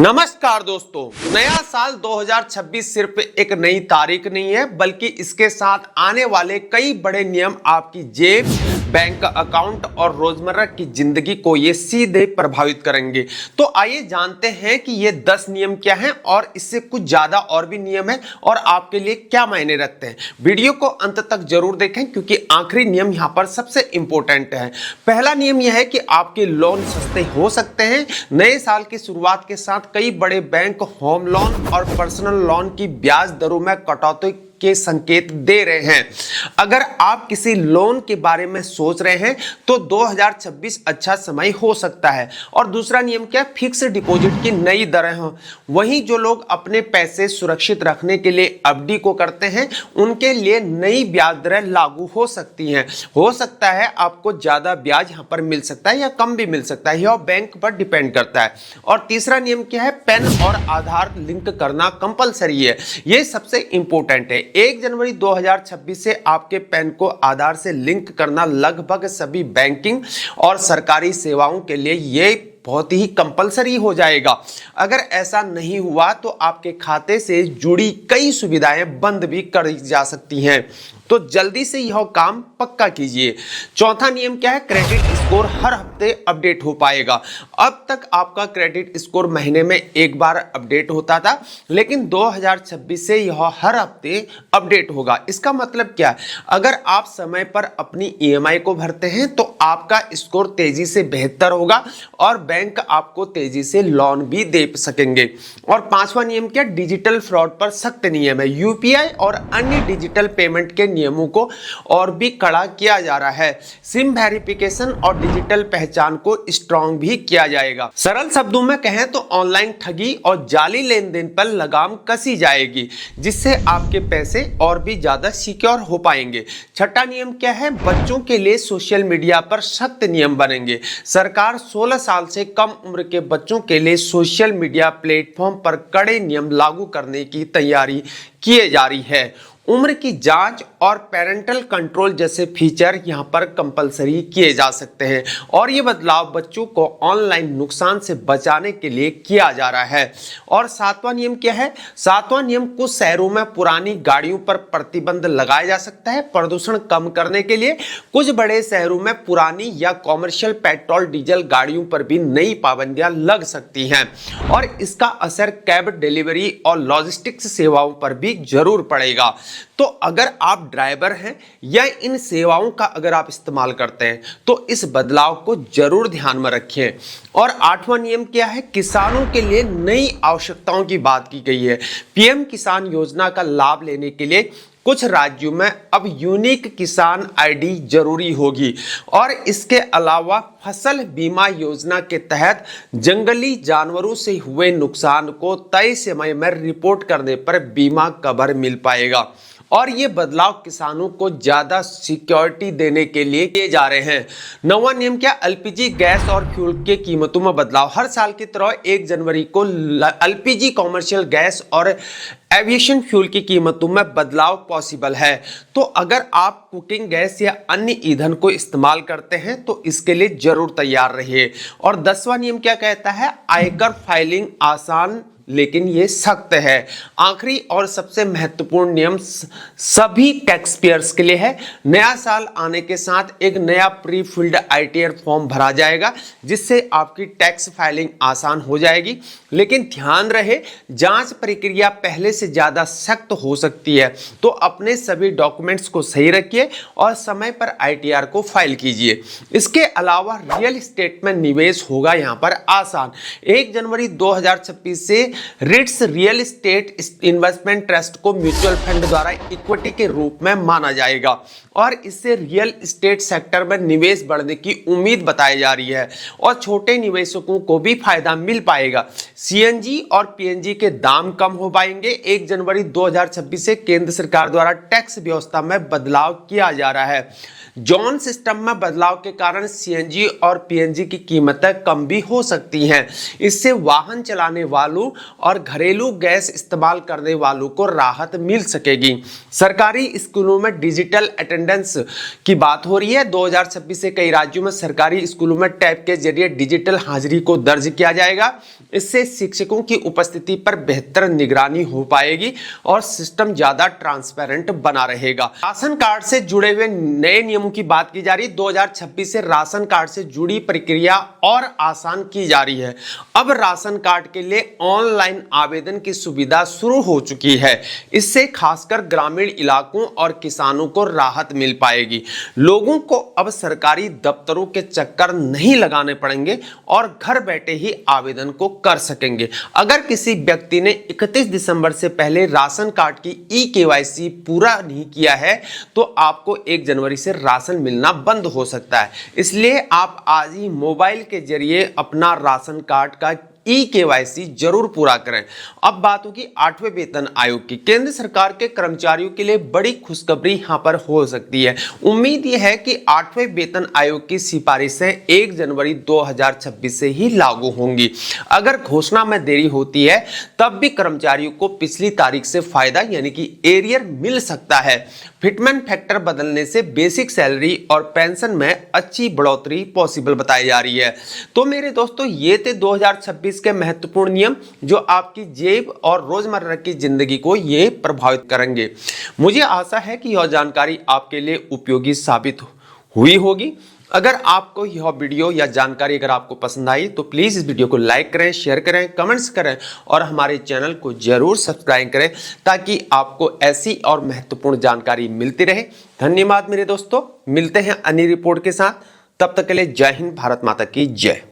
नमस्कार दोस्तों, नया साल 2026 सिर्फ एक नई तारीख नहीं है, बल्कि इसके साथ आने वाले कई बड़े नियम आपकी जेब, बैंक अकाउंट और रोजमर्रा की जिंदगी को ये सीधे प्रभावित करेंगे। तो आइए जानते हैं कि ये 10 नियम क्या हैं और इससे कुछ ज्यादा और भी नियम हैं और आपके लिए क्या मायने रखते हैं। वीडियो को अंत तक जरूर देखें क्योंकि आखिरी नियम यहाँ पर सबसे इंपॉर्टेंट है। पहला नियम यह है कि आपके लोन सस्ते हो सकते हैं। नए साल की शुरुआत के साथ कई बड़े बैंक होम लोन और पर्सनल लोन की ब्याज दरों में कटौती के संकेत दे रहे हैं। अगर आप किसी लोन के बारे में सोच रहे हैं तो 2026 अच्छा समय हो सकता है। और दूसरा नियम क्या है? फिक्स डिपॉजिट की नई दरें हो। वहीं जो लोग अपने पैसे सुरक्षित रखने के लिए एफडी को करते हैं उनके लिए नई ब्याज दरें लागू हो सकती हैं। हो सकता है आपको ज्यादा ब्याज यहां पर मिल सकता है या कम भी मिल सकता है, यह बैंक पर डिपेंड करता है। और तीसरा नियम क्या है? पैन और आधार लिंक करना कंपलसरी है। यह सबसे इंपॉर्टेंट है। 1 जनवरी 2026 से आपके पैन को आधार से लिंक करना लगभग सभी बैंकिंग और सरकारी सेवाओं के लिए यह बहुत ही कंपलसरी हो जाएगा। अगर ऐसा नहीं हुआ तो आपके खाते से जुड़ी कई सुविधाएं बंद भी कर जा सकती हैं। तो जल्दी से यह काम पक्का कीजिए। चौथा नियम क्या है? क्रेडिट स्कोर हर हफ्ते अपडेट हो पाएगा। अब तक आपका क्रेडिट स्कोर महीने में एक बार अपडेट होता था, लेकिन 2026 से यह हर हफ्ते अपडेट होगा। इसका मतलब क्या है? अगर आप समय पर अपनी ईएमआई को भरते हैं तो आपका स्कोर तेजी से बेहतर होगा और बैंक आपको तेजी से लोन भी दे सकेंगे। और पांचवा नियम क्या? डिजिटल फ्रॉड पर सख्त नियम है। यूपीआई और अन्य डिजिटल पेमेंट के नियमों को और भी कड़ा किया जा रहा है। सिम वेरिफिकेशन और डिजिटल पहचान को स्ट्रांग भी किया जाएगा। सरल शब्दों में कहें तो ऑनलाइन ठगी और जाली लेन देन पर लगाम कसी जाएगी, जिससे आपके पैसे और भी ज्यादा सिक्योर हो पाएंगे। छठा नियम क्या है? बच्चों के लिए सोशल मीडिया पर सख्त नियम बनेंगे। सरकार 16 साल से कम उम्र के बच्चों के लिए सोशल मीडिया प्लेटफॉर्म पर कड़े नियम लागू करने की तैयारी किए जा रही है। उम्र की जांच और पेरेंटल कंट्रोल जैसे फीचर यहां पर कंपलसरी किए जा सकते हैं। और ये बदलाव बच्चों को ऑनलाइन नुकसान से बचाने के लिए किया जा रहा है। और सातवां नियम क्या है? सातवां नियम, कुछ शहरों में पुरानी गाड़ियों पर प्रतिबंध लगाया जा सकता है प्रदूषण कम करने के लिए। कुछ बड़े शहरों में पुरानी या कॉमर्शियल पेट्रोल डीजल गाड़ियों पर भी नई पाबंदियां लग सकती हैं। और इसका असर कैब डिलीवरी और लॉजिस्टिक्स सेवाओं पर भी जरूर पड़ेगा। तो अगर आप ड्राइवर हैं या इन सेवाओं का अगर आप इस्तेमाल करते हैं तो इस बदलाव को जरूर ध्यान में रखें। और आठवां नियम क्या है? किसानों के लिए नई आवश्यकताओं की बात की गई है। पीएम किसान योजना का लाभ लेने के लिए कुछ राज्यों में अब यूनिक किसान आईडी जरूरी होगी। और इसके अलावा फसल बीमा योजना के तहत जंगली जानवरों से हुए नुकसान को तय समय में रिपोर्ट करने पर बीमा कवर मिल पाएगा। और ये बदलाव किसानों को ज्यादा सिक्योरिटी देने के लिए किए जा रहे हैं। नौवां नियम क्या? एलपीजी गैस और फ्यूल के कीमतों में बदलाव। हर साल की तरह 1 जनवरी को एलपीजी, कॉमर्शियल गैस और एविएशन फ्यूल की कीमतों में बदलाव पॉसिबल है। तो अगर आप कुकिंग गैस या अन्य ईंधन को इस्तेमाल करते हैं तो इसके लिए जरूर तैयार रहिए। और 10वां नियम क्या कहता है? आयकर फाइलिंग आसान लेकिन ये सख्त है। आखिरी और सबसे महत्वपूर्ण नियम सभी टैक्स पेयर्स के लिए है। नया साल आने के साथ एक नया प्री फिल्ड आईटीआर फॉर्म भरा जाएगा, जिससे आपकी टैक्स फाइलिंग आसान हो जाएगी। लेकिन ध्यान रहे, जांच प्रक्रिया पहले से ज्यादा सख्त हो सकती है। तो अपने सभी डॉक्यूमेंट्स को सही रखिए और समय पर आईटीआर को फाइल कीजिए। इसके अलावा रियल एस्टेट में निवेश होगा यहां पर आसान। 1 जनवरी 2026 से REITs real estate investment trust को म्यूचुअल फंड द्वारा इक्विटी के रूप में माना जाएगा और इससे रियल एस्टेट सेक्टर में निवेश बढ़ने की उम्मीद बताई जा रही है और छोटे निवेशकों को भी फायदा मिल पाएगा। सीएनजी और पीएनजी के दाम कम हो पाएंगे। 1 जनवरी 2026 से केंद्र सरकार द्वारा टैक्स व्यवस्था में बदलाव किया जा रहा है। जोन सिस्टम में बदलाव के कारण सीएनजी और पीएनजी की कीमतें कम भी हो सकती हैं। इससे वाहन चलाने वालों और घरेलू गैस इस्तेमाल करने वालों को राहत मिल सकेगी। सरकारी स्कूलों में डिजिटल अटेंडेंस की बात हो रही है। 2026 से कई राज्यों में सरकारी स्कूलों में टैब के जरिए डिजिटल हाजिरी को दर्ज किया जाएगा। इससे शिक्षकों की उपस्थिति पर बेहतर निगरानी हो पाएगी और सिस्टम ज्यादा ट्रांसपेरेंट बना रहेगा। राशन कार्ड से जुड़े हुए नए नियमों की बात की जा रही है। 2026 से राशन कार्ड से जुड़ी प्रक्रिया और आसान की जा रही है। अब राशन कार्ड के लिए ऑनलाइन आवेदन की सुविधा शुरू हो चुकी है। इससे खासकर ग्रामीण इलाकों और किसानों को राहत मिल पाएगी। लोगों को अब सरकारी दफ्तरों के चक्कर नहीं लगाने पड़ेंगे और घर बैठे ही आवेदन को कर सकेंगे। अगर किसी व्यक्ति ने 31 दिसंबर से पहले राशन कार्ड की ई-केवाईसी पूरा नहीं किया है तो आपको 1 जनवरी से राशन मिलना बंद हो सकता है। इसलिए आप आज ही मोबाइल के जरिए अपना राशन कार्ड का ई-केवाईसी जरूर पूरा करें। अब बात होगी 8वें वेतन आयोग की। केंद्र सरकार के कर्मचारियों के लिए बड़ी खुशखबरी यहां पर हो सकती है। उम्मीद यह है कि 8वें वेतन आयोग की सिफारिशें 1 जनवरी 2026 से ही लागू होंगी। अगर घोषणा में देरी होती है तब भी कर्मचारियों को पिछली तारीख से फायदा यानी कि एरियर मिल सकता है। फिटमेंट फैक्टर बदलने से बेसिक सैलरी और पेंशन में अच्छी बढ़ोतरी पॉसिबल बताई जा रही है। तो मेरे दोस्तों, ये थे 2026 के महत्वपूर्ण नियम जो आपकी जेब और रोजमर्रा की जिंदगी को ये प्रभावित करेंगे। मुझे आशा है कि यह जानकारी आपके लिए उपयोगी साबित हुई होगी। अगर आपको यह वीडियो या जानकारी अगर आपको पसंद आई तो प्लीज़ इस वीडियो को लाइक करें, शेयर करें, कमेंट्स करें और हमारे चैनल को जरूर सब्सक्राइब करें ताकि आपको ऐसी और महत्वपूर्ण जानकारी मिलती रहे। धन्यवाद मेरे दोस्तों, मिलते हैं अन्य रिपोर्ट के साथ। तब तक के लिए जय हिंद, भारत माता की जय।